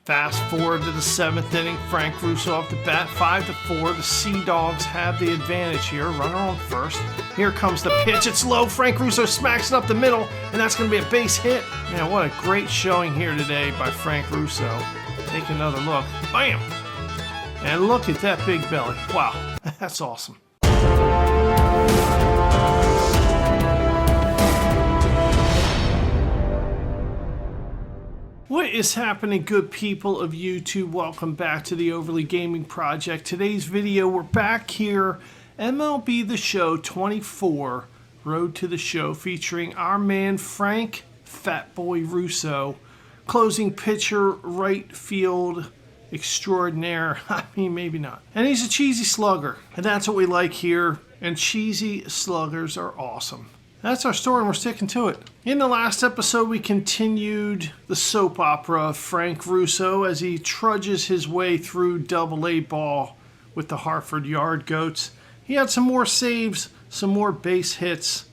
Fast forward to the 7th inning. Frank Russo off the bat, 5-4. The Sea Dogs have the advantage here. Runner on first. Here comes the pitch. It's low. Frank Russo smacks it up the middle, and that's going to be a base hit. Man, what a great showing here today by Frank Russo. Take another look. Bam! And look at that big belly. Wow, that's awesome. What is happening, good people of YouTube? Welcome back to the Overly Gaming Project. Today's video, we're back here, MLB The Show 24, Road to the Show, featuring our man Frank Fatboy Russo, closing pitcher, right field extraordinaire. I mean, maybe not. And he's a cheesy slugger, and that's what we like here, and cheesy sluggers are awesome. That's our story, and we're sticking to it. In the last episode, we continued the soap opera of Frank Russo as he trudges his way through Double-A ball with the Hartford Yard Goats. He had some more saves, some more base hits,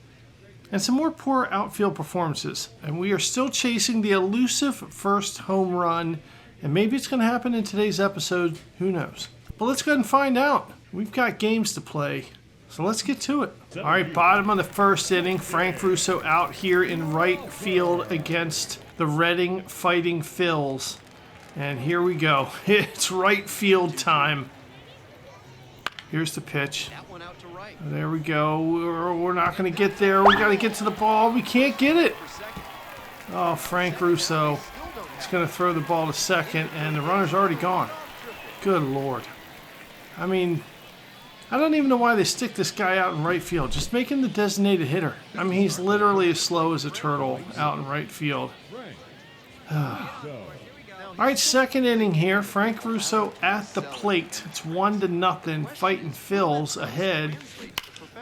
and some more poor outfield performances. And we are still chasing the elusive first home run, and maybe it's going to happen in today's episode. Who knows? But let's go ahead and find out. We've got games to play. So let's get to it. All right, bottom of the first inning, Frank Russo out here in right field against the Reading Fighting Phils. And here we go. It's right field time. Here's the pitch. There we go. We're not going to get there. We got to get to the ball. We can't get it. Oh, Frank Russo is going to throw the ball to second, and the runner's already gone. Good Lord. I mean, I don't even know why they stick this guy out in right field. Just make him the designated hitter. I mean, he's literally as slow as a turtle out in right field. All right, second inning here. Frank Russo at the plate. It's 1-0. Fighting Phils ahead.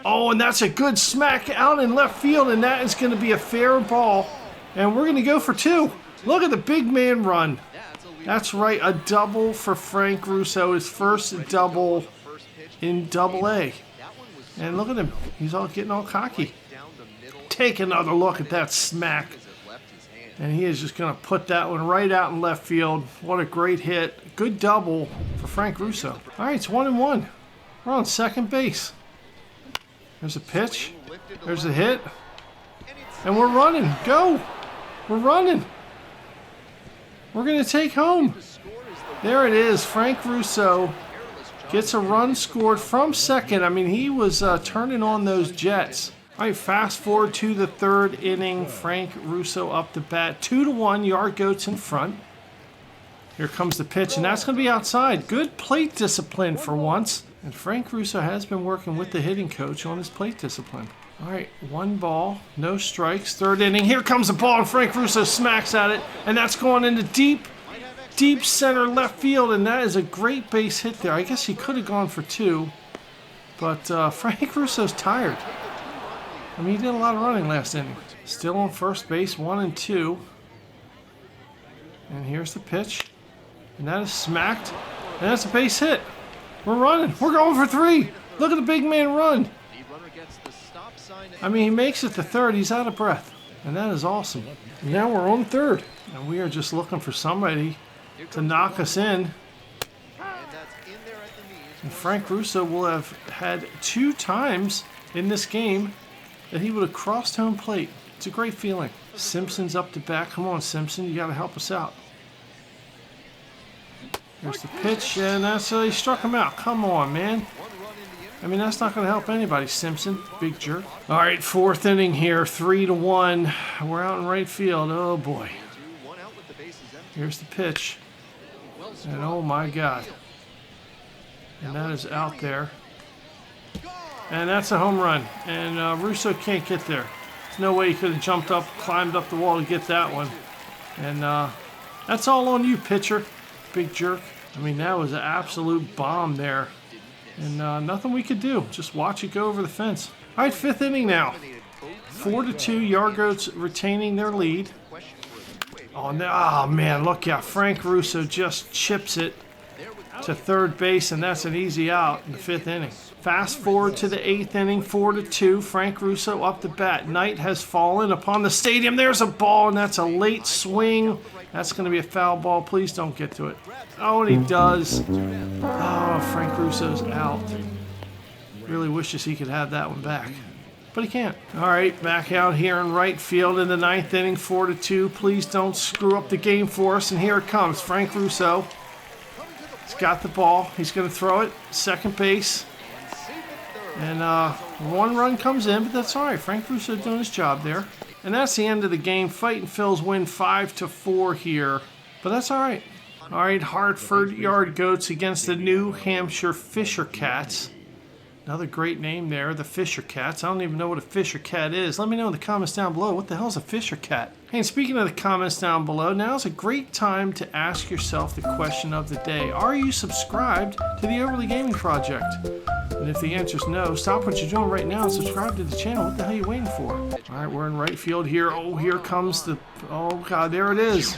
Oh, and that's a good smack out in left field, and that is going to be a fair ball. And we're going to go for two. Look at the big man run. That's right, a double for Frank Russo. His first double in Double-A. And look at him. He's all getting all cocky. Take another look at that smack. And he is just going to put that one right out in left field. What a great hit. Good double for Frank Russo. All right, it's 1-1. We're on second base. There's a pitch. There's a hit. And we're running. Go. We're running. We're going to take home. There it is. Frank Russo gets a run scored from second. I mean, he was turning on those jets. All right, fast forward to the third inning. Frank Russo up the bat. 2-1, Yard Goats in front. Here comes the pitch, and that's going to be outside. Good plate discipline for once. And Frank Russo has been working with the hitting coach on his plate discipline. All right, 1 ball, no strikes. Third inning. Here comes the ball, and Frank Russo smacks at it, and that's going into deep center left field, and that is a great base hit there. I guess he could have gone for 2, but Frank Russo's tired. I mean, he did a lot of running last inning. Still on first base, 1-2. And here's the pitch, and that is smacked, and that's a base hit. We're running. We're going for 3. Look at the big man run. I mean, he makes it to third. He's out of breath, and that is awesome. Now we're on third, and we are just looking for somebody to knock us in. And Frank Russo will have had 2 times in this game that he would have crossed home plate. It's a great feeling. Simpson's up to bat. Come on, Simpson, you got to help us out. There's the pitch, and that's he struck him out. Come on, man. I mean, that's not going to help anybody, Simpson. Big jerk. All right, fourth inning here, 3-1. We're out in right field. Oh, boy. Here's the pitch. And oh, my God. And that is out there. And that's a home run. And Russo can't get there. There's no way he could have jumped up, climbed up the wall to get that one. And that's all on you, pitcher. Big jerk. I mean, that was an absolute bomb there. And nothing we could do. Just watch it go over the fence. All right, fifth inning now. 4-2, Yard Goats retaining their lead. Oh, no, oh, man, look out. Frank Russo just chips it to third base, and that's an easy out in the 5th inning. Fast forward to the 8th inning, 4-2. Frank Russo up to bat. Night has fallen upon the stadium. There's a ball, and that's a late swing. That's going to be a foul ball. Please don't get to it. Oh, and he does. Oh, Frank Russo's out. Really wishes he could have that one back, but he can't. All right, back out here in right field in the 9th inning, 4-2. Please don't screw up the game for us, and here it comes. Frank Russo. He's got the ball. He's going to throw it. Second base. And 1 run comes in, but that's all right. Frank Russo doing his job there. And that's the end of the game. Fightin' Phils win 5-4 here, but that's all right. All right, Hartford Yard Goats against the New Hampshire Fisher Cats. Another great name there, the Fisher Cats. I don't even know what a Fisher Cat is. Let me know in the comments down below. What the hell is a Fisher Cat? Hey, and speaking of the comments down below, now's a great time to ask yourself the question of the day. Are you subscribed to the Overly Gaming Project? And if the answer is no, stop what you're doing right now and subscribe to the channel. What the hell are you waiting for? All right, we're in right field here. Oh, here comes the... Oh, God, there it is.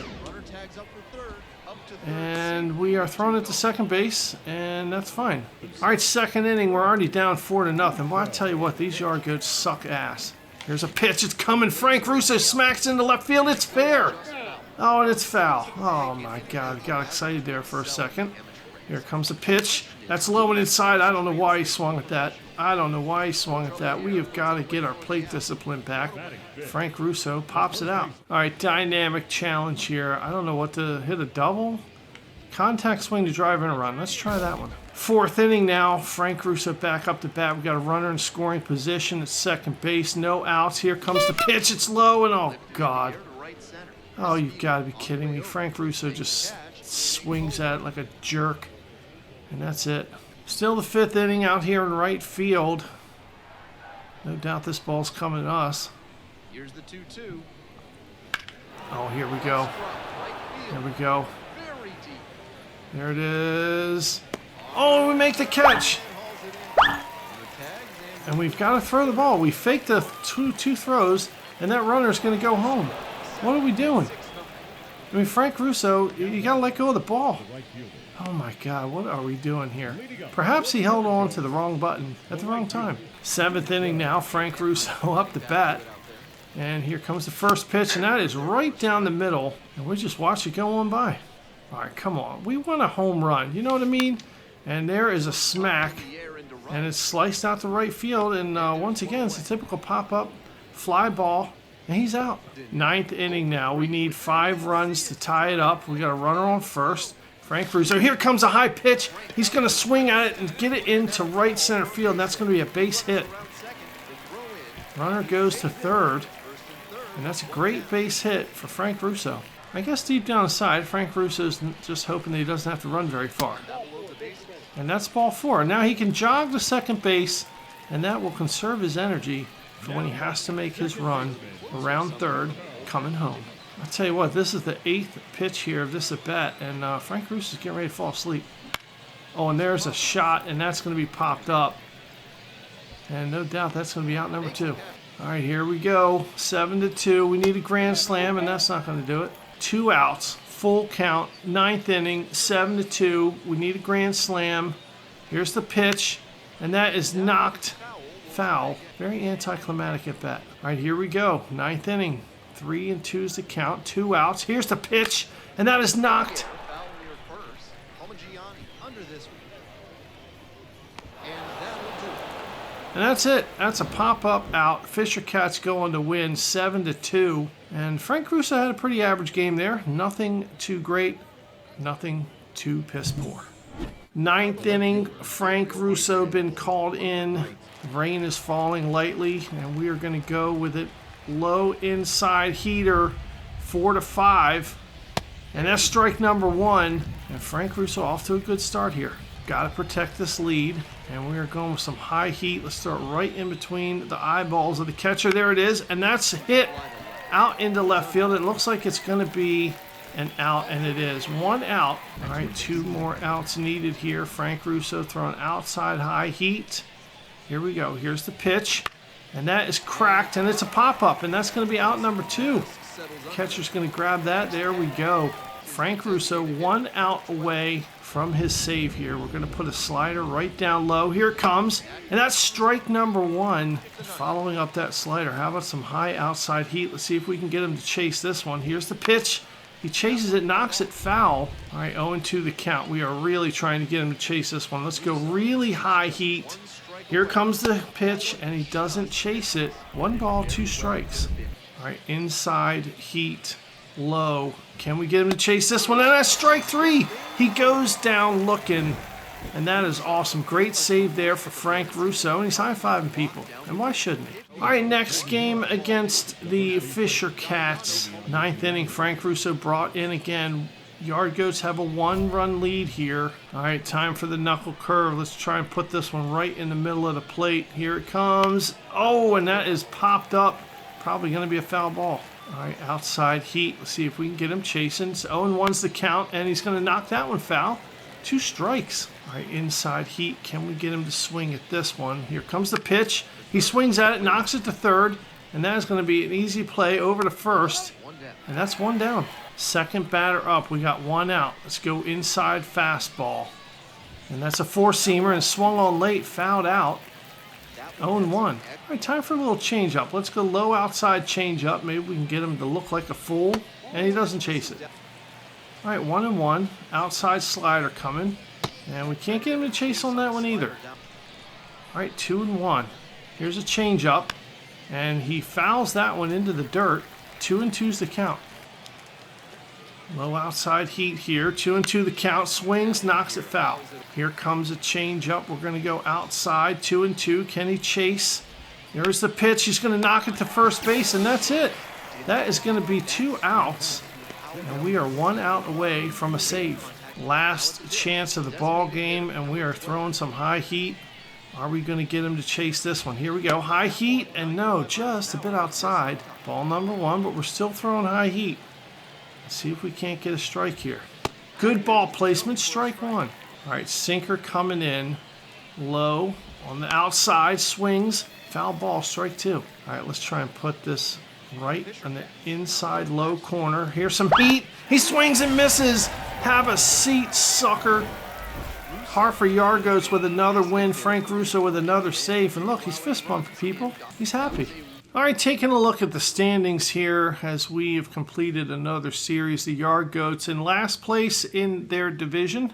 And we are thrown it to second base, and that's fine. All right, 2nd inning, we're already down 4-0. Well, I tell you what, these Yard Goats suck ass. Here's a pitch, it's coming. Frank Russo smacks into left field, it's fair. Oh, and it's foul. Oh my God, got excited there for a second. Here comes the pitch. That's low and inside. I don't know why he swung at that. We have got to get our plate discipline back. Frank Russo pops it out. All right, dynamic challenge here. I don't know what to hit, a double? Contact swing to drive in a run. Let's try that one. 4th inning now. Frank Russo back up to bat. We've got a runner in scoring position at second base. No outs. Here comes the pitch. It's low, and oh, God. Oh, you've got to be kidding me. Frank Russo just swings at it like a jerk. And that's it. Still the 5th inning out here in right field. No doubt this ball's coming to us. Here's the 2-2. Oh, here we go. Here we go. There it is. Oh, we make the catch. And we've got to throw the ball. We faked the two throws, and that runner's going to go home. What are we doing? I mean, Frank Russo, you got to let go of the ball. Oh my God, what are we doing here? Perhaps he held on to the wrong button at the wrong time. 7th inning now, Frank Russo up to bat. And here comes the first pitch, and that is right down the middle. And we just watch it go on by. All right, come on. We want a home run, you know what I mean? And there is a smack, and it's sliced out to right field. And once again, it's a typical pop-up fly ball, and he's out. 9th inning now. We need 5 runs to tie it up. We got a runner on first. Frank Russo. Here comes a high pitch. He's going to swing at it and get it into right center field, and that's going to be a base hit. Runner goes to third, and that's a great base hit for Frank Russo. I guess deep down inside, Frank Russo's just hoping that he doesn't have to run very far. And that's ball 4. Now he can jog to second base, and that will conserve his energy for when he has to make his run around third coming home. I'll tell you what, this is the 8th pitch here of this at bat, and Frank Russo's getting ready to fall asleep. Oh, and there's a shot, and that's going to be popped up. And no doubt that's going to be out number 2. All right, here we go. 7-2. We need a grand slam, and that's not going to do it. 2 outs, full count, 9th inning, 7-2. We need a grand slam. Here's the pitch, and that is knocked foul. Very anticlimactic at bat. All right, here we go. 9th inning. 3-2 is the count. 2 outs. Here's the pitch, and that is knocked. And that's it. That's a pop-up out. Fisher Cats go on to win 7-2. And Frank Russo had a pretty average game there. Nothing too great. Nothing too piss poor. 9th inning. Frank Russo been called in. Rain is falling lightly, and we are going to go with it. Low inside heater, 4-5. And that's strike number 1. And Frank Russo off to a good start here. Got to protect this lead. And we are going with some high heat. Let's start right in between the eyeballs of the catcher. There it is. And that's hit out into left field. It looks like it's going to be an out, and it is. 1 out. All right, 2 more outs needed here. Frank Russo throwing outside high heat. Here we go. Here's the pitch. And that is cracked, and it's a pop-up, and that's going to be out number 2. Catcher's going to grab that. There we go. Frank Russo 1 out away from his save here. We're going to put a slider right down low. Here it comes. And that's strike number 1. Following up that slider. How about some high outside heat? Let's see if we can get him to chase this one. Here's the pitch. He chases it, knocks it foul. All right, 0-2 the count. We are really trying to get him to chase this one. Let's go really high heat. Here comes the pitch, and he doesn't chase it. 1 ball, 2 strikes. All right, inside heat, low. Can we get him to chase this one? And that's strike 3. He goes down looking, and that is awesome. Great save there for Frank Russo, and he's high-fiving people. And why shouldn't he? All right, next game against the Fisher Cats. 9th inning, Frank Russo brought in again. Yard Goats have a 1-run lead here. All right, time for the knuckle curve. Let's try and put this one right in the middle of the plate. Here it comes. Oh, and that is popped up. Probably going to be a foul ball. All right, outside heat. Let's see if we can get him chasing. It's 0-1's the count, and he's going to knock that one foul. 2 strikes. All right, inside heat. Can we get him to swing at this one? Here comes the pitch. He swings at it, knocks it to third, and that is going to be an easy play over to first. And that's 1 down. Second batter up. We got 1 out. Let's go inside fastball. And that's a 4-seamer and swung on late, fouled out. 0-1. All right, time for a little change-up. Let's go low outside change-up. Maybe we can get him to look like a fool. And he doesn't chase it. All right, 1-1. Outside slider coming. And we can't get him to chase on that one either. All right, 2-1. Here's a change-up. And he fouls that one into the dirt. 2-2's the count. Low outside heat here. 2-2 the count. Swings, knocks it foul. Here comes a change-up. We're going to go outside. 2-2. Can he chase? There's the pitch. He's going to knock it to first base, and that's it. That is going to be 2 outs. And we are 1 out away from a save. Last chance of the ball game, and we are throwing some high heat. Are we going to get him to chase this one? Here we go. High heat, and no, just a bit outside. Ball number 1, but we're still throwing high heat. Let's see if we can't get a strike here. Good ball placement, strike 1. All right, sinker coming in. Low on the outside, swings. Foul ball, strike 2. All right, let's try and put this right on the inside low corner. Here's some heat. He swings and misses. Have a seat, sucker. Hartford Yard Goats with another win. Frank Russo with another save. And look, he's fist bumping people. He's happy. All right, taking a look at the standings here as we have completed another series. The Yard Goats in last place in their division.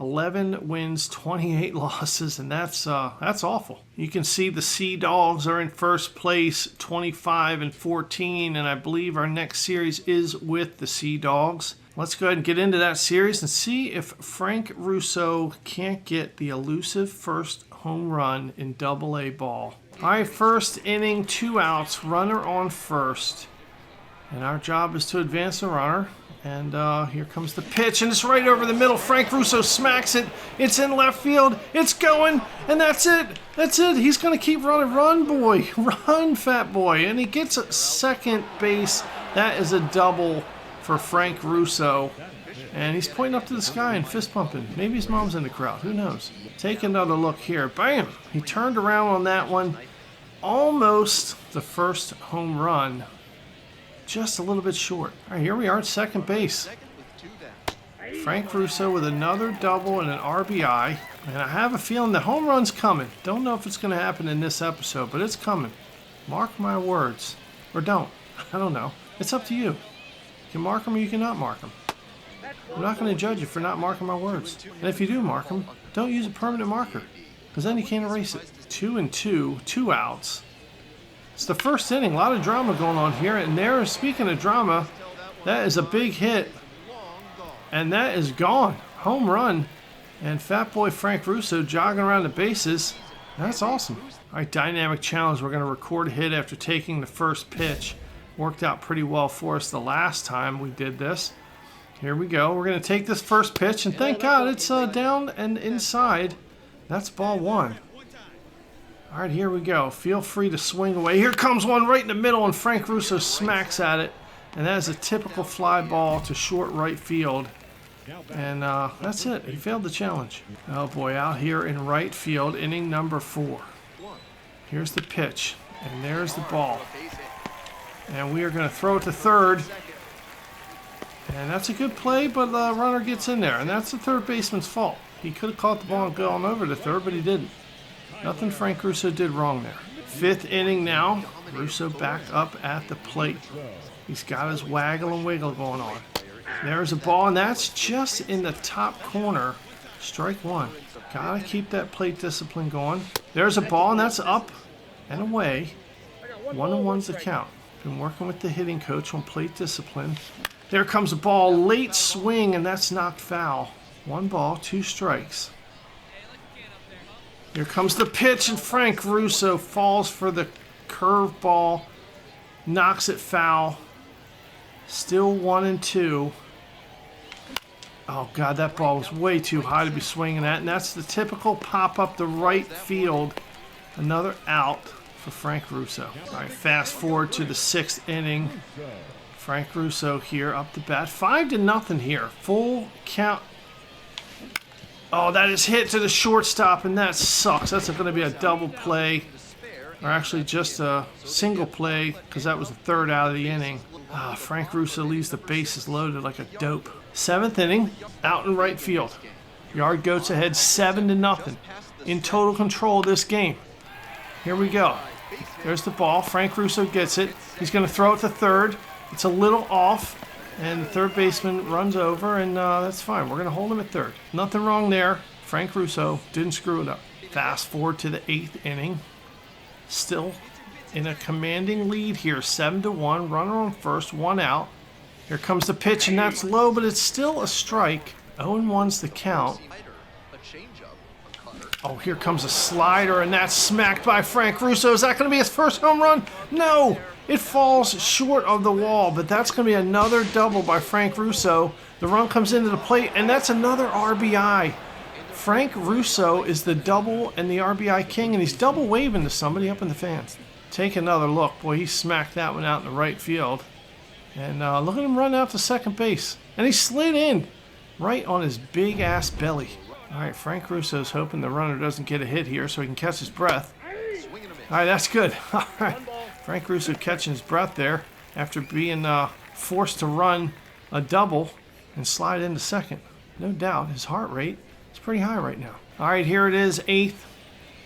11 wins, 28 losses, and that's awful. You can see the Sea Dogs are in first place, 25-14, and I believe our next series is with the Sea Dogs. Let's go ahead and get into that series and see if Frank Russo can't get the elusive first home run in Double-A ball. All right, first inning, 2 outs, runner on first. And our job is to advance the runner. And here comes the pitch, and it's right over the middle. Frank Russo smacks it. It's in left field. It's going, and that's it. That's it. He's going to keep running. Run, boy. Run, fat boy. And he gets a second base. That is a double for Frank Russo. And he's pointing up to the sky and fist pumping. Maybe his mom's in the crowd. Who knows? Take another look here. Bam! He turned around on that one. Almost the first home run. Just a little bit short. All right, here we are at second base. Frank Russo with another double and an RBI. And I have a feeling the home run's coming. Don't know if it's going to happen in this episode, but it's coming. Mark my words. Or don't. I don't know. It's up to you. You can mark them or you cannot mark them. I'm not going to judge you for not marking my words. And if you do mark them, don't use a permanent marker, because then you can't erase it. 2-2, 2 outs. It's the first inning. A lot of drama going on here. And there, speaking of drama, that is a big hit. And that is gone. Home run. And fat boy Frank Russo jogging around the bases. That's awesome. All right, dynamic challenge. We're going to record a hit after taking the first pitch. Worked out pretty well for us the last time we did this. Here we go. We're going to take this first pitch. And thank God it's down and inside. That's ball 1. All right, here we go. Feel free to swing away. Here comes one right in the middle, and Frank Russo smacks at it. And that is a typical fly ball to short right field. And that's it. He failed the challenge. Oh, boy, out here in right field, inning number 4. Here's the pitch, and there's the ball. And we are going to throw it to third. And that's a good play, but the runner gets in there, and that's the third baseman's fault. He could have caught the ball and gone over to third, but he didn't. Nothing Frank Russo did wrong there. Fifth inning now. Russo back up at the plate. He's got his waggle and wiggle going on. There's a ball, and that's just in the top corner. Strike one. Gotta keep that plate discipline going. There's a ball, and that's up and away. 1-1's the count. Been working with the hitting coach on plate discipline. There comes a ball, late swing, and that's knocked foul. 1 ball, 2 strikes. Here comes the pitch, and Frank Russo falls for the curve ball, knocks it foul. Still 1-2. Oh, God, that ball was way too high to be swinging at, and that's the typical pop up the right field. Another out for Frank Russo. All right, fast forward to the 6th inning. Frank Russo here up the bat. 5-0 here. Full count. Oh, that is hit to the shortstop, and that sucks. That's going to be a double play. Or actually just a single play, because that was the 3rd out of the inning. Frank Russo leaves the bases loaded like a dope. 7th inning, out in right field. Yard Goats ahead 7-0. In total control of this game. Here we go. There's the ball. Frank Russo gets it. He's going to throw it to third. It's a little off, and the third baseman runs over, and that's fine. We're going to hold him at third. Nothing wrong there. Frank Russo didn't screw it up. Fast forward to the 8th inning. Still in a commanding lead here, 7-1. Runner on first, 1 out. Here comes the pitch, and that's low, but it's still a strike. 0-1's the count. Oh, here comes a slider, and that's smacked by Frank Russo. Is that going to be his first home run? No! It falls short of the wall, but that's going to be another double by Frank Russo. The run comes into the plate, and that's another RBI. Frank Russo is the double and the RBI king, and he's double waving to somebody up in the fans. Take another look. Boy, he smacked that one out in the right field. And look at him run out to second base. And he slid in right on his big-ass belly. All right, Frank Russo's hoping the runner doesn't get a hit here so he can catch his breath. All right, that's good. All right, Frank Russo catching his breath there after being forced to run a double and slide into second. No doubt, his heart rate is pretty high right now. All right, here it is, 8th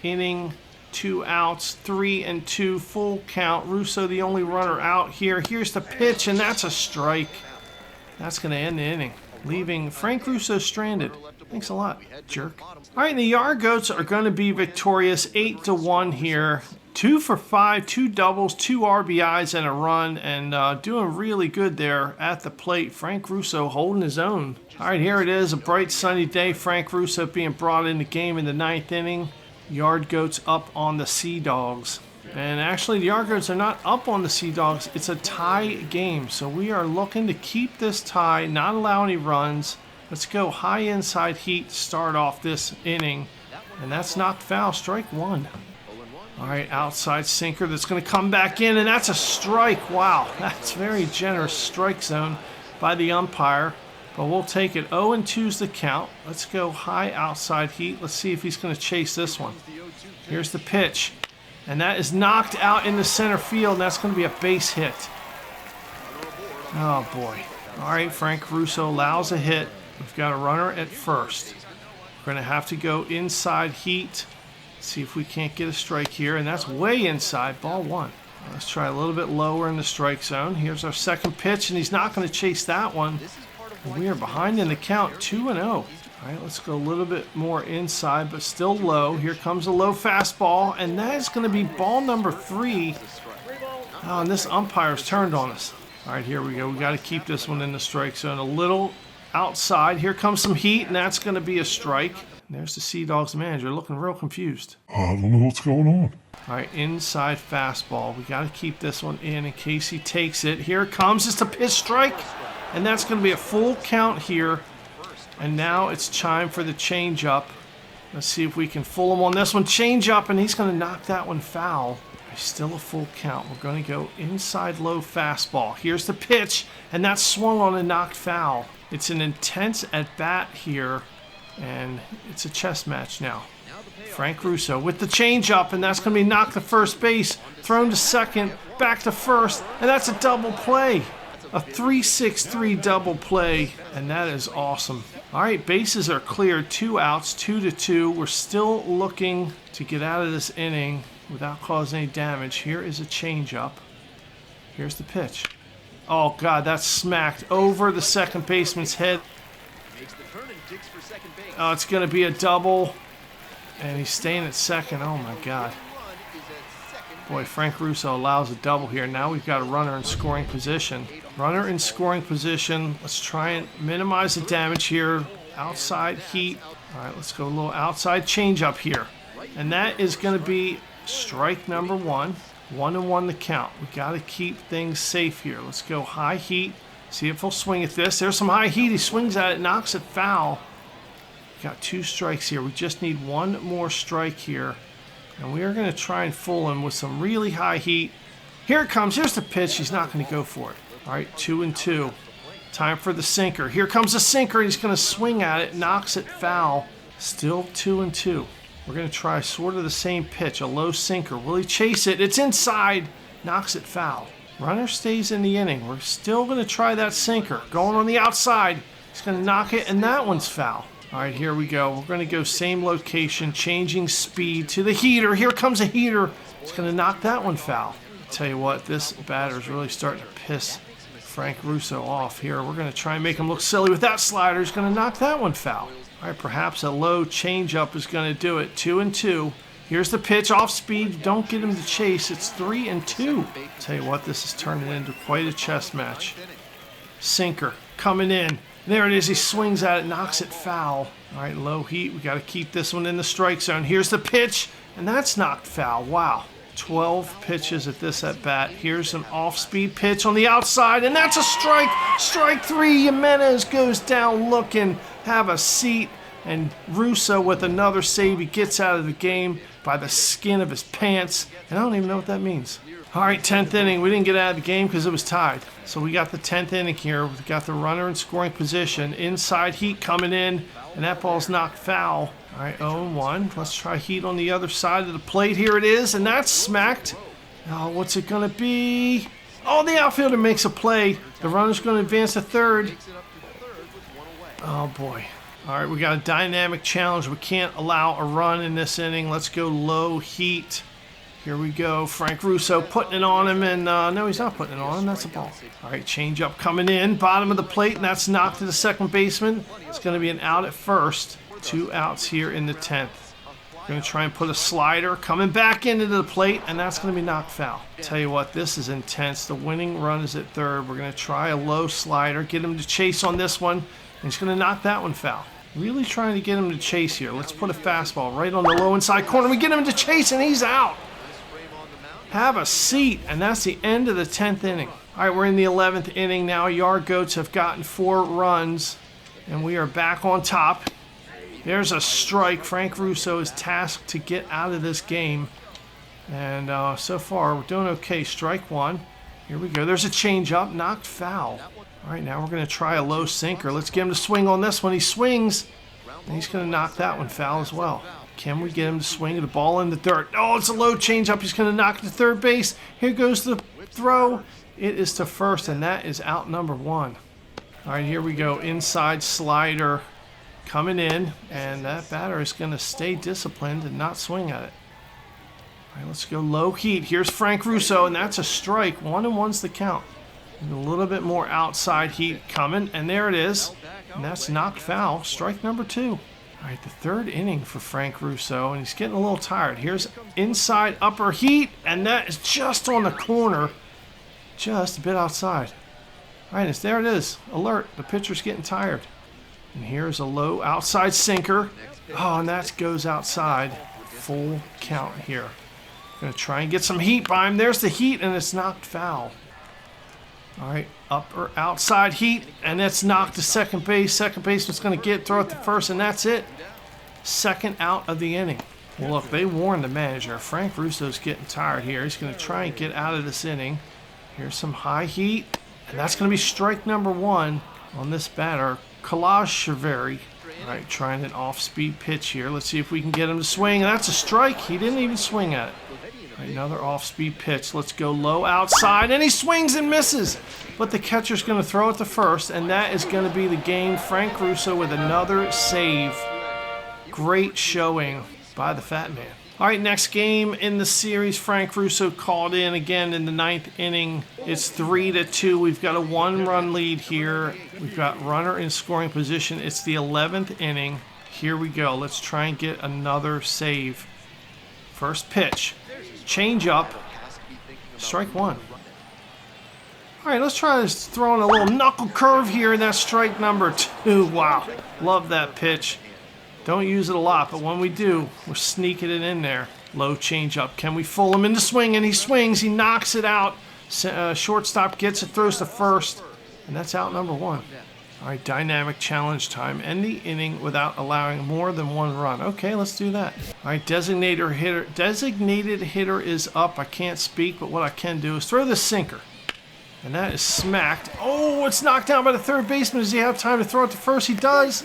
inning, 2 outs, 3-2, full count. Russo the only runner out here. Here's the pitch, and that's a strike. That's going to end the inning, leaving Frank Russo stranded. Thanks a lot, jerk. All right, and the Yard Goats are going to be victorious 8-1 here. 2 for 5, 2 doubles, 2 RBIs, and a run, and doing really good there at the plate. Frank Russo holding his own. All right, here it is, a bright sunny day. Frank Russo being brought in the game in the 9th inning. Yard Goats up on the Sea Dogs. And actually, the Yard Goats are not up on the Sea Dogs. It's a tie game, so we are looking to keep this tie, not allow any runs. Let's go high inside heat to start off this inning. And that's knocked foul, strike 1. All right, outside sinker that's going to come back in, and that's a strike. Wow, that's very generous strike zone by the umpire. But we'll take it. 0-2's the count. Let's go high outside heat. Let's see if he's going to chase this one. Here's the pitch. And that is knocked out in the center field, and that's going to be a base hit. Oh, boy. All right, Frank Russo allows a hit. We've got a runner at first. We're going to have to go inside heat. See if we can't get a strike here, and that's way inside, ball 1. Let's try a little bit lower in the strike zone. Here's our second pitch, and he's not going to chase that one. We are behind in the count, 2-0. All right, let's go a little bit more inside, but still low. Here comes a low fastball, and that is going to be ball number 3. Oh, and this umpire's turned on us. All right, here we go. We got to keep this one in the strike zone. A little outside. Here comes some heat, and that's going to be a strike. And there's the Sea Dogs manager looking real confused. I don't know what's going on. All right, inside fastball. We got to keep this one in case he takes it. Here it comes. It's a pitch strike, and that's going to be a full count here. And now it's time for the changeup. Let's see if we can fool him on this one. Changeup, and he's going to knock that one foul. Still a full count. We're going to go inside low fastball. Here's the pitch, and that's swung on a knocked foul. It's an intense at-bat here, and it's a chess match now. Frank Russo with the changeup, and that's going to be knocked to first base, thrown to second, back to first, and that's a double play. A 3-6-3 double play, and that is awesome. All right, bases are cleared. 2 outs, 2-2. We're still looking to get out of this inning without causing any damage. Here is a changeup. Here's the pitch. Oh, God, that's smacked over the second baseman's head. Oh, it's going to be a double, and he's staying at second. Oh, my God. Boy, Frank Russo allows a double here. Now we've got a runner in scoring position. Runner in scoring position. Let's try and minimize the damage here. Outside heat. All right, let's go a little outside changeup here. And that is going to be strike number 1. 1-1 the count. We got to keep things safe here. Let's go high heat. See if he'll swing at this. There's some high heat. He swings at it, knocks it foul. We got 2 strikes here. We just need 1 more strike here. And we are going to try and fool him with some really high heat. Here it comes. Here's the pitch. He's not going to go for it. All right, 2-2. Time for the sinker. Here comes the sinker. He's going to swing at it, knocks it foul. Still 2-2. We're going to try sort of the same pitch, a low sinker. Will he chase it? It's inside. Knocks it foul. Runner stays in the inning. We're still going to try that sinker. Going on the outside. He's going to knock it, and that one's foul. All right, here we go. We're going to go same location, changing speed to the heater. Here comes a heater. It's going to knock that one foul. Tell you what, this batter is really starting to piss Frank Russo off here. We're going to try and make him look silly with that slider. He's going to knock that one foul. All right, perhaps a low changeup is going to do it. 2-2. Here's the pitch off speed. Don't get him to chase. It's 3-2. Tell you what, this is turning into quite a chess match. Sinker coming in. There it is. He swings at it, knocks it foul. All right, low heat. We got to keep this one in the strike zone. Here's the pitch, and that's knocked foul. Wow. 12 pitches at this at bat. Here's an off-speed pitch on the outside, and that's a strike. Strike 3. Jimenez goes down looking. Have a seat. And Russo with another save. He gets out of the game by the skin of his pants. And I don't even know what that means. All right, 10th inning. We didn't get out of the game because it was tied. So we got the 10th inning here. We've got the runner in scoring position. Inside heat coming in, and that ball's knocked foul. All right, 0-1. Let's try heat on the other side of the plate. Here it is, and that's smacked. Oh, what's it going to be? Oh, the outfielder makes a play. The runner's going to advance to third. Oh, boy. All right, we got a dynamic challenge. We can't allow a run in this inning. Let's go low heat. Here we go. Frank Russo putting it on him, and no, he's not putting it on him. That's a ball. All right, changeup coming in, bottom of the plate, and that's knocked to the second baseman. It's going to be an out at first. 2 outs here in the 10th. Going to try and put a slider coming back into the plate, and that's going to be knocked foul. Tell you what, this is intense. The winning run is at third. We're going to try a low slider, get him to chase on this one, and he's going to knock that one foul. Really trying to get him to chase here. Let's put a fastball right on the low inside corner. We get him to chase, and he's out. Have a seat, and that's the end of the 10th inning. All right, we're in the 11th inning now. Yard Goats have gotten 4 runs, and we are back on top. There's a strike. Frank Russo is tasked to get out of this game, and so far we're doing okay. Strike 1. Here we go. There's a changeup, knocked foul. All right, now we're going to try a low sinker. Let's get him to swing on this one. He swings, and he's going to knock that one foul as well. Can we get him to swing the ball in the dirt? Oh, it's a low changeup. He's going to knock it to third base. Here goes the throw. It is to first, and that is out number 1. All right, here we go. Inside slider coming in, and that batter is going to stay disciplined and not swing at it. All right, let's go low heat. Here's Frank Russo, and that's a strike. 1-1's the count. And a little bit more outside heat coming, and there it is. And that's knocked foul. Strike number 2. All right, the 3rd inning for Frank Russo, and he's getting a little tired. Here's inside upper heat, and that is just on the corner, just a bit outside. All right, there it is. Alert, the pitcher's getting tired. And here's a low outside sinker. Oh, and that goes outside. Full count here. Going to try and get some heat by him. There's the heat, and it's knocked foul. All right, upper outside heat, and it's knocked to second base. Second baseman's going to throw it to first, and that's it. 2nd out of the inning. Well, look, they warned the manager. Frank Russo's getting tired here. He's going to try and get out of this inning. Here's some high heat, and that's going to be strike number 1 on this batter, Kalashveri. All right, trying an off-speed pitch here. Let's see if we can get him to swing, and that's a strike. He didn't even swing at it. Another off-speed pitch. Let's go low outside, and he swings and misses. But the catcher's going to throw it to first, and that is going to be the game. Frank Russo with another save. Great showing by the Fat Man. All right, next game in the series, Frank Russo called in again in the 9th inning. It's 3-2. We've got a 1-run lead here. We've got runner in scoring position. It's the 11th inning. Here we go. Let's try and get another save. First pitch. Change up. Strike one. All right, let's try this throwing a little knuckle curve here, and that's strike number 2. Wow, love that pitch. Don't use it a lot, but when we do, we're sneaking it in there. Low change up. Can we fool him into swinging? He swings. He knocks it out. Shortstop gets it, throws to first, and that's out number 1. All right, dynamic challenge time. End the inning without allowing more than 1 run. Okay, let's do that. All right, designated hitter is up. I can't speak, but what I can do is throw the sinker. And that is smacked. Oh, it's knocked down by the third baseman. Does he have time to throw it to first? He does.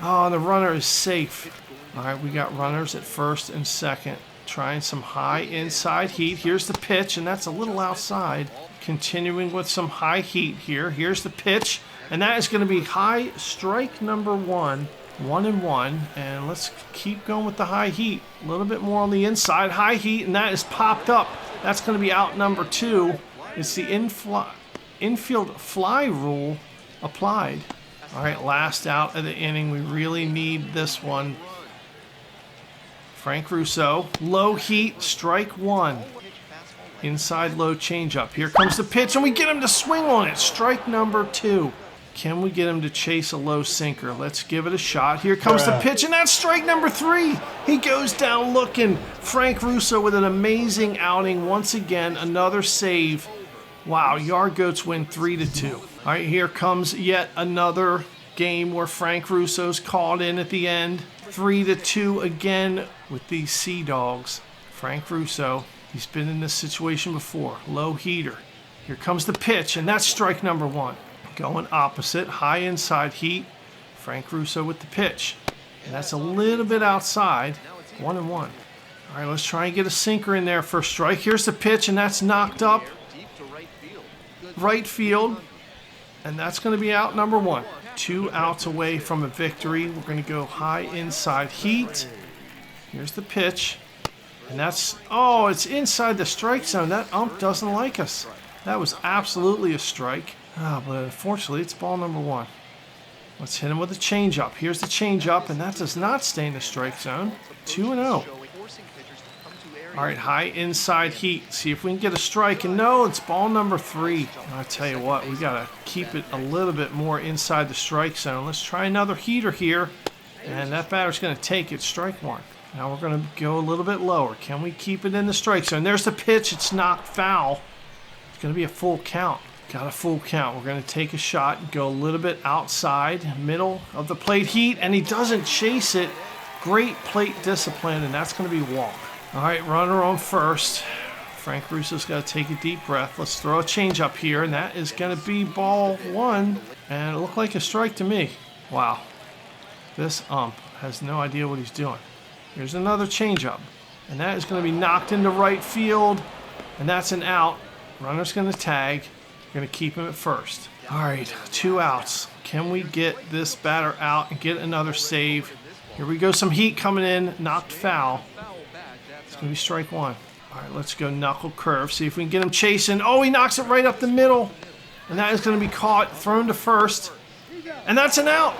Oh, and the runner is safe. All right, we got runners at first and second. Trying some high inside heat. Here's the pitch, and that's a little outside. Continuing with some high heat here. Here's the pitch. And that is going to be high strike number 1, 1-1. And let's keep going with the high heat. A little bit more on the inside. High heat, and that is popped up. That's going to be out number 2. It's the infield fly rule applied. All right, last out of the inning. We really need this one. Frank Russo, low heat, strike 1. Inside low changeup. Here comes the pitch, and we get him to swing on it. Strike number 2. Can we get him to chase a low sinker? Let's give it a shot. Here comes the pitch, and that's strike number 3. He goes down looking. Frank Russo with an amazing outing. Once again, another save. Wow, Yard Goats win 3-2. All right, here comes yet another game where Frank Russo's called in at the end. 3-2 again with these Sea Dogs. Frank Russo, he's been in this situation before. Low heater. Here comes the pitch, and that's strike number 1. Going opposite, high inside heat. Frank Russo with the pitch. And that's a little bit outside. 1-1. All right, let's try and get a sinker in there for a strike. Here's the pitch, and that's knocked up. Right field. And that's going to be out number 1. 2 outs away from a victory. We're going to go high inside heat. Here's the pitch. And that's, oh, it's inside the strike zone. That ump doesn't like us. That was absolutely a strike. But unfortunately, it's ball number 1. Let's hit him with a changeup. Here's the changeup, and that does not stay in the strike zone. 2-0. All right, high inside heat. See if we can get a strike. And no, it's ball number 3. I tell you what, we got to keep it a little bit more inside the strike zone. Let's try another heater here. And that batter's going to take it. Strike 1. Now we're going to go a little bit lower. Can we keep it in the strike zone? There's the pitch. It's knocked foul. It's going to be a full count. Got a full count. We're going to take a shot and go a little bit outside, middle of the plate heat, and he doesn't chase it. Great plate discipline, and that's going to be walk. All right, runner on first. Frank Russo's got to take a deep breath. Let's throw a changeup here, and that is going to be ball 1, and it looked like a strike to me. Wow. This ump has no idea what he's doing. Here's another changeup, and that is going to be knocked into right field, and that's an out. Runner's going to tag. Going to keep him at first. All right, 2 outs. Can we get this batter out and get another save? Here we go, some heat coming in, knocked foul. It's going to be strike 1. All right, let's go knuckle curve, see if we can get him chasing. Oh, he knocks it right up the middle. And that is going to be caught, thrown to first. And that's an out.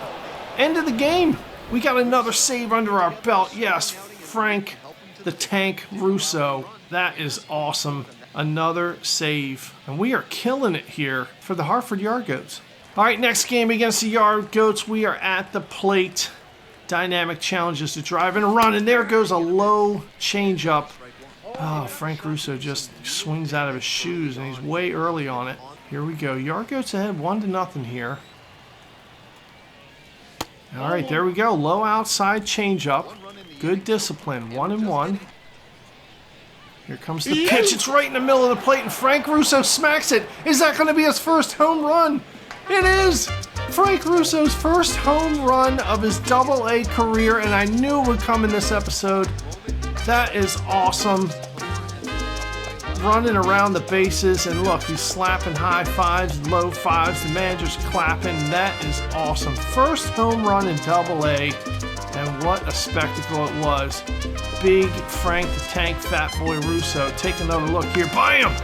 End of the game. We got another save under our belt. Yes, Frank the Tank Russo. That is awesome. Another save. And we are killing it here for the Hartford Yard Goats. All right, next game against the Yard Goats. We are at the plate. Dynamic challenges to drive and a run. And there goes a low changeup. Oh, Frank Russo just swings out of his shoes, and he's way early on it. Here we go. Yard Goats ahead 1-0 here. All right, there we go. Low outside changeup. Good discipline. 1-1. Here comes the pitch. It's right in the middle of the plate, and Frank Russo smacks it. Is that going to be his first home run? It is! Frank Russo's first home run of his Double-A career, and I knew it would come in this episode. That is awesome. running around the bases, and look, he's slapping high fives, low fives. The manager's clapping. That is awesome. First home run in Double-A, and what a spectacle it was. Big Frank the Tank Fat Boy Russo. Take another look here. Bam!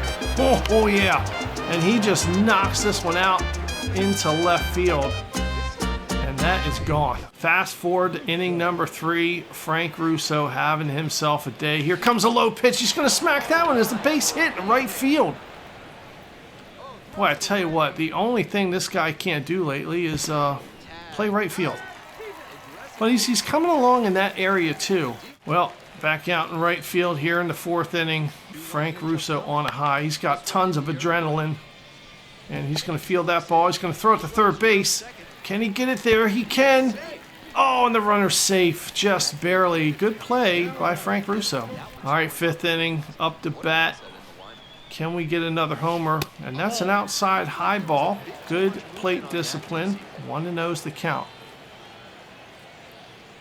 Oh yeah. And he just knocks this one out into left field. And that is gone. Fast forward to inning number 3. Frank Russo having himself a day. Here comes a low pitch. He's going to smack that one as the base hit in right field. Boy, I tell you what, the only thing this guy can't do lately is play right field. But he's coming along in that area too. Well, back out in right field here in the 4th inning. Frank Russo on a high. He's got tons of adrenaline. And he's going to field that ball. He's going to throw it to third base. Can he get it there? He can. Oh, and the runner's safe. Just barely. Good play by Frank Russo. All right, 5th inning. Up to bat. Can we get another homer? And that's an outside high ball. Good plate discipline. 1-0's the count.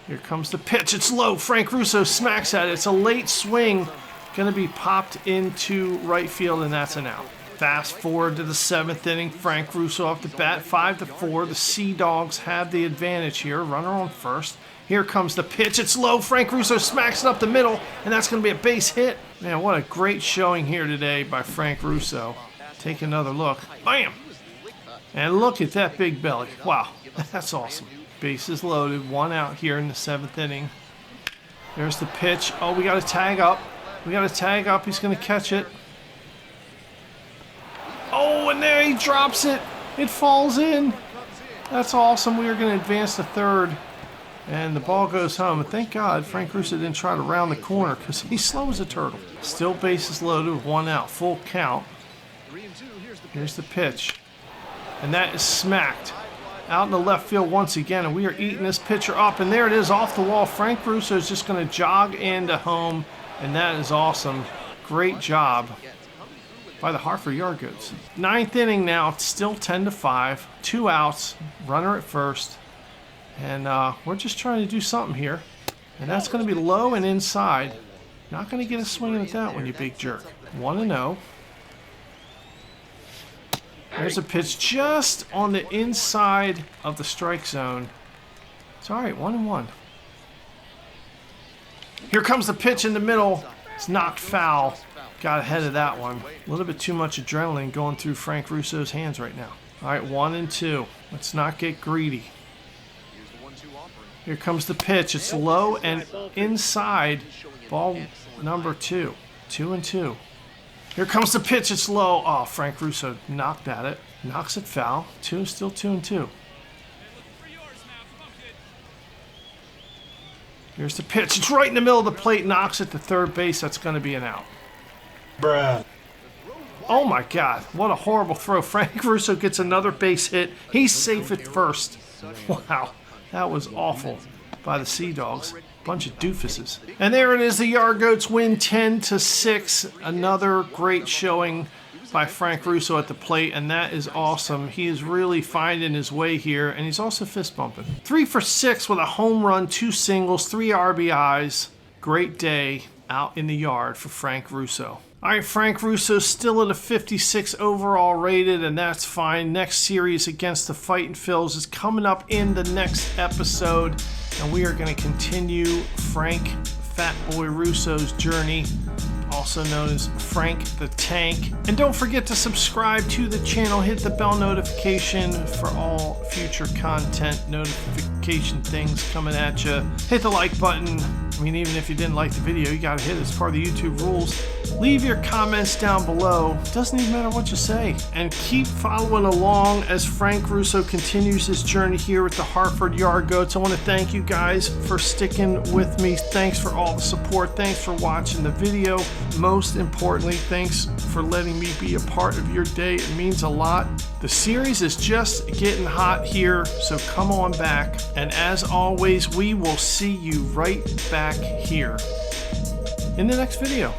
Here comes the pitch. It's low. Frank Russo smacks at it. It's a late swing. Going to be popped into right field, and that's an out. Fast forward to the 7th inning. Frank Russo off the bat. 5-4. The Sea Dogs have the advantage here. Runner on first. Here comes the pitch. It's low. Frank Russo smacks it up the middle, and that's going to be a base hit. Man, what a great showing here today by Frank Russo. Take another look. Bam! And look at that big belly. Wow, that's awesome. Bases loaded. 1 out here in the 7th inning. There's the pitch. Oh, we got to tag up. We got to tag up. He's going to catch it. Oh, and there he drops it. It falls in. That's awesome. We are going to advance to third. And the ball goes home. And thank God Frank Russo didn't try to round the corner because he's slow as a turtle. Still bases loaded with 1 out. Full count. Here's the pitch. And that is smacked out in the left field once again. And we are eating this pitcher up. And there it is off the wall. Frank Russo is just going to jog into home. And that is awesome. Great job by the Hartford Yard Goats. 9th inning now. It's still 10-5. 2 outs. Runner at first. And we're just trying to do something here. And that's going to be low and inside. Not going to get a swing at that one, you big jerk. 1-0. There's a pitch just on the inside of the strike zone. It's all right, 1-1. Here comes the pitch in the middle. It's knocked foul. Got ahead of that one. A little bit too much adrenaline going through Frank Russo's hands right now. All right, 1-2. Let's not get greedy. Here comes the pitch. It's low and inside. Ball number 2. 2-2. Here comes the pitch. It's low. Oh, Frank Russo knocked at it. Knocks it foul. Still 2-2. Here's the pitch. It's right in the middle of the plate. Knocks it to third base. That's going to be an out. Bruh. Oh my God. What a horrible throw. Frank Russo gets another base hit. He's safe at first. Wow. That was awful by the Sea Dogs. Bunch of doofuses. And there it is. The Yard Goats win 10-6. Another great showing by Frank Russo at the plate, and that is awesome. He is really finding his way here, and he's also fist bumping. 3 for 6 with a home run, 2 singles, 3 RBIs. Great day out in the yard for Frank Russo. All right, Frank Russo still at a 56 overall rated, and that's fine. Next series against the Fightin' Phils is coming up in the next episode, and we are going to continue Frank Fat Boy Russo's journey, also known as Frank the Tank. And don't forget to subscribe to the channel. Hit the bell notification for all future content notification things coming at you. Hit the like button. I mean, even if you didn't like the video, you got to hit it. It's part of the YouTube rules. Leave your comments down below. Doesn't even matter what you say. And keep following along as Frank Russo continues his journey here with the Hartford Yard Goats. I want to thank you guys for sticking with me. Thanks for all the support. Thanks for watching the video. Most importantly, thanks for letting me be a part of your day. It means a lot. The series is just getting hot here, so come on back. And as always, we will see you right back here in the next video.